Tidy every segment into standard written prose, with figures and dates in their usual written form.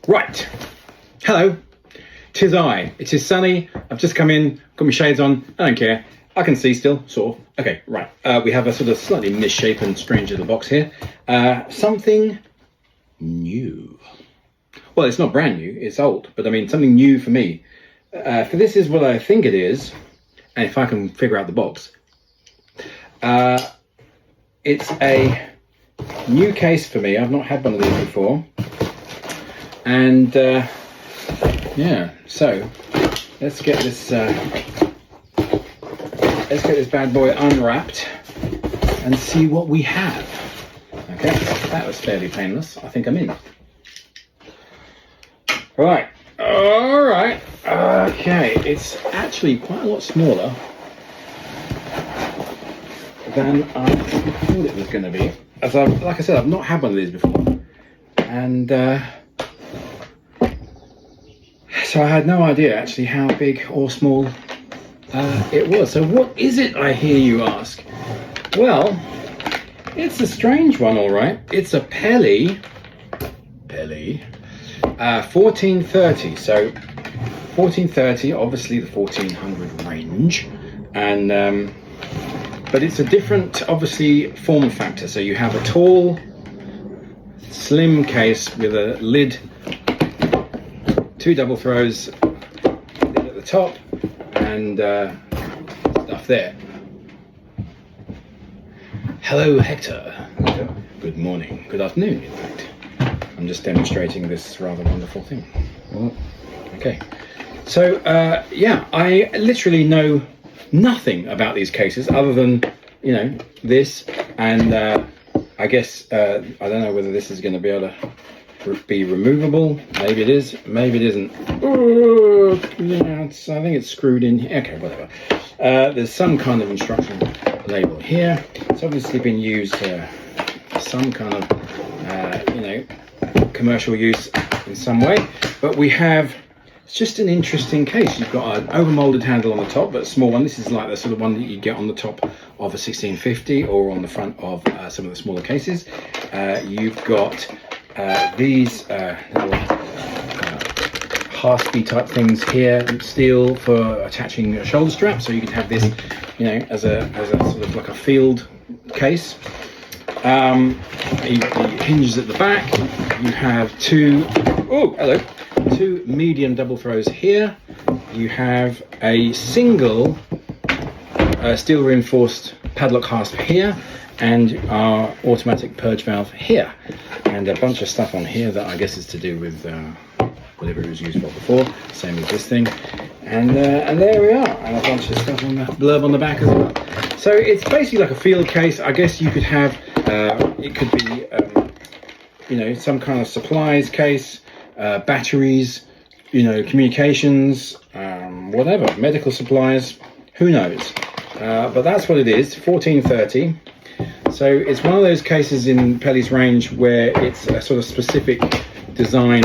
Right. Hello. 'Tis I. It is sunny. I've just come in, got my shades on. I don't care. I can see still, sort of. Okay, right. We have a sort of slightly misshapen, strange little box here. Something new. Well, it's not brand new. It's old. But I mean, something new for me. For this is what I think it is. And if I can figure out the box. It's a new case for me. I've not had one of these before. And yeah, so let's get this bad boy unwrapped and see what we have. Okay, that was fairly painless. I think I'm in. Right, all right. Okay, it's actually quite a lot smaller than I thought it was going to be. As like I said, I've not had one of these before, and so I had no idea actually how big or small it was. So what is it, I hear you ask? Well, it's a strange one, all right. It's a Peli 1430. So 1430, obviously the 1400 range, and but it's a different, obviously, form factor. So you have a tall, slim case with a lid, two double throws, lid at the top, and stuff there. Hello, Hector. Hello. Good morning. Good afternoon, in fact. I'm just demonstrating this rather wonderful thing. Okay. So, yeah, I literally know nothing about these cases other than, you know, this, and I guess I don't know whether this is going to be able to be removable. Maybe it is, maybe it isn't. Oh, yeah, I think it's screwed in here. Okay, whatever. There's some kind of instruction label here. It's obviously been used for some kind of you know, commercial use in some way, but we have, it's just an interesting case. You've got an overmolded handle on the top, but a small one. This is like the sort of one that you get on the top of a 1650 or on the front of some of the smaller cases. You've got these little hasp-y type things here, steel for attaching a shoulder strap, so you can have this, you know, as a sort of like a field case. The hinges at the back. You have two medium double throws here. You have a single steel reinforced padlock hasp here, and our automatic purge valve here, and a bunch of stuff on here that I guess is to do with whatever it was used for before, same as this thing, and there we are, and a bunch of stuff on the blurb on the back as well. So it's basically like a field case. I guess you could have it could be you know, some kind of supplies case, batteries, you know, communications, whatever, medical supplies, who knows, but that's what it is. 1430. So it's one of those cases in Peli's range where it's a sort of specific design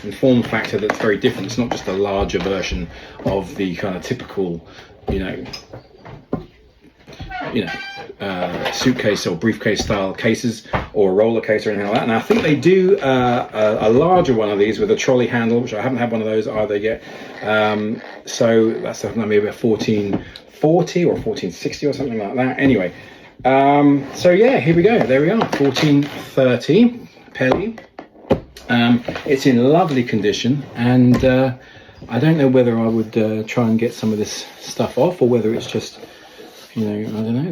and form factor that's very different. It's not just a larger version of the kind of typical, you know, suitcase or briefcase style cases, or a roller case or anything like that. And I think they do a larger one of these with a trolley handle, which I haven't had one of those either yet. So that's maybe a 1440 or 1460 or something like that. Anyway, so yeah, here we go. There we are, 1430 Peli. It's in lovely condition, and I don't know whether I would try and get some of this stuff off, or whether it's just, you know, I don't know,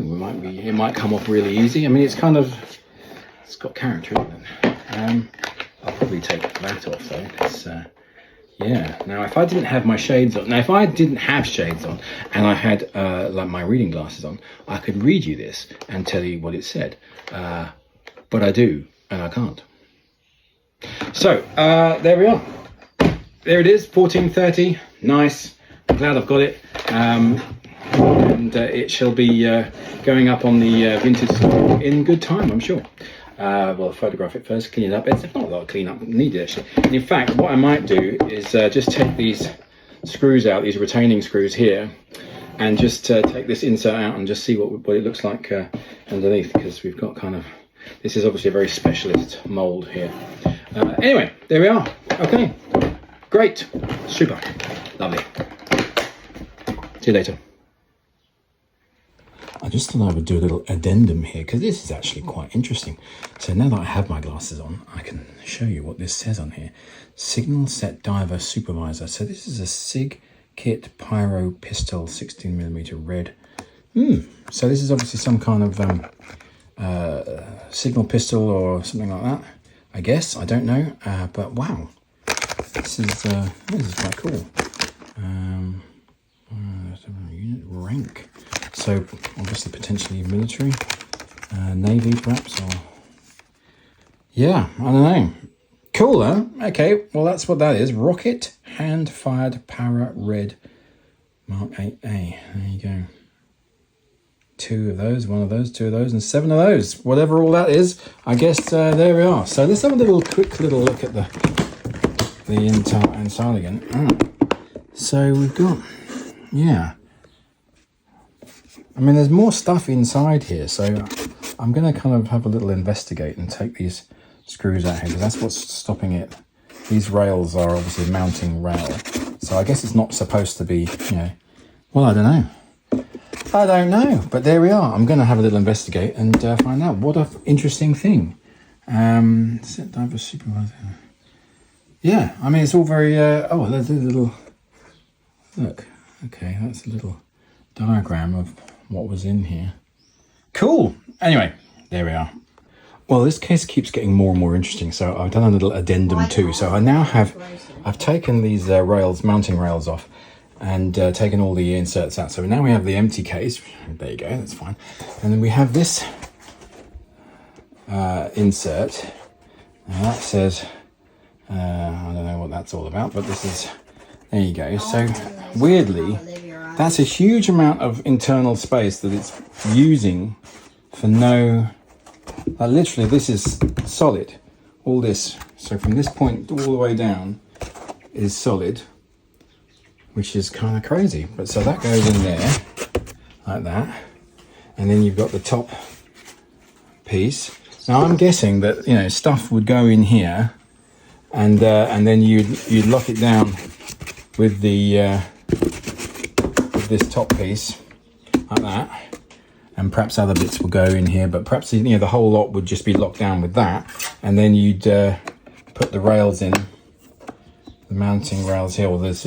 it might come off really easy. I mean, it's got character, isn't it? I'll probably take that off though. It's yeah. Now, if I didn't have my shades on, and I had like my reading glasses on, I could read you this and tell you what it said. But I do, and I can't. So there we are. There it is, 1430. Nice. I'm glad I've got it. And it shall be going up on the vintage store in good time, I'm sure. Well, photograph it first, clean it up. It's not a lot of clean up needed, actually. And in fact, what I might do is just take these screws out, these retaining screws here, and just take this insert out and just see what it looks like underneath, because we've got kind of This is obviously a very specialist mold here. Anyway, there we are. Okay, great, super, lovely. See you later. I just thought I would do a little addendum here because this is actually quite interesting. So now that I have my glasses on, I can show you what this says on here. Signal Set Diver Supervisor. So this is a SIG Kit Pyro Pistol 16mm red. So this is obviously some kind of signal pistol or something like that. I guess, I don't know. But wow, this is quite cool. Unit rank. So obviously potentially military, navy perhaps, or yeah, I don't know. Cool, huh? Okay, well that's what that is. Rocket hand fired para red Mark 8A. There you go. 2 of those, 1 of those, 2 of those, and 7 of those. Whatever all that is, I guess there we are. So let's have a quick little look at the inside again. So we've got, yeah. I mean, there's more stuff inside here, so I'm going to kind of have a little investigate and take these screws out here, because that's what's stopping it. These rails are obviously mounting rail, so I guess it's not supposed to be, you know, well, I don't know, but there we are. I'm going to have a little investigate and find out. What an interesting thing. Set diver supervisor. Yeah, I mean, it's all very, oh, there's a little, look, okay, that's a little diagram of what was in here. Cool. Anyway, there we are. Well, this case keeps getting more and more interesting, so I've done a little addendum too. So I now I've taken these mounting rails off and taken all the inserts out. So now we have the empty case. There you go, that's fine. And then we have this insert. Now that says, I don't know what that's all about, but this is, there you go. So weirdly, that's a huge amount of internal space that it's using for no, literally this is solid, all this. So from this point all the way down is solid, which is kind of crazy. But so that goes in there like that. And then you've got the top piece. Now I'm guessing that, you know, stuff would go in here and then you'd lock it down with the, this top piece like that, and perhaps other bits will go in here, but perhaps, you know, the whole lot would just be locked down with that, and then you'd put the rails in, the mounting rails here. Well, these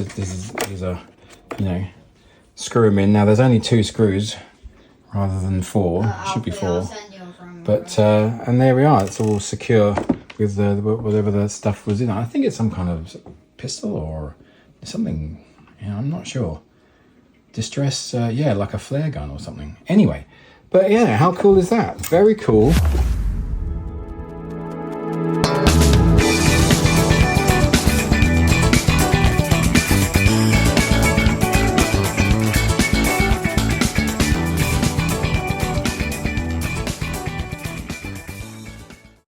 are, you know, screw them in. Now there's only 2 screws rather than 4. Should be 4, but and there we are. It's all secure with whatever the stuff was in. I think it's some kind of pistol or something. You know, I'm not sure. Distress, yeah, like a flare gun or something. Anyway, but yeah, how cool is that? Very cool.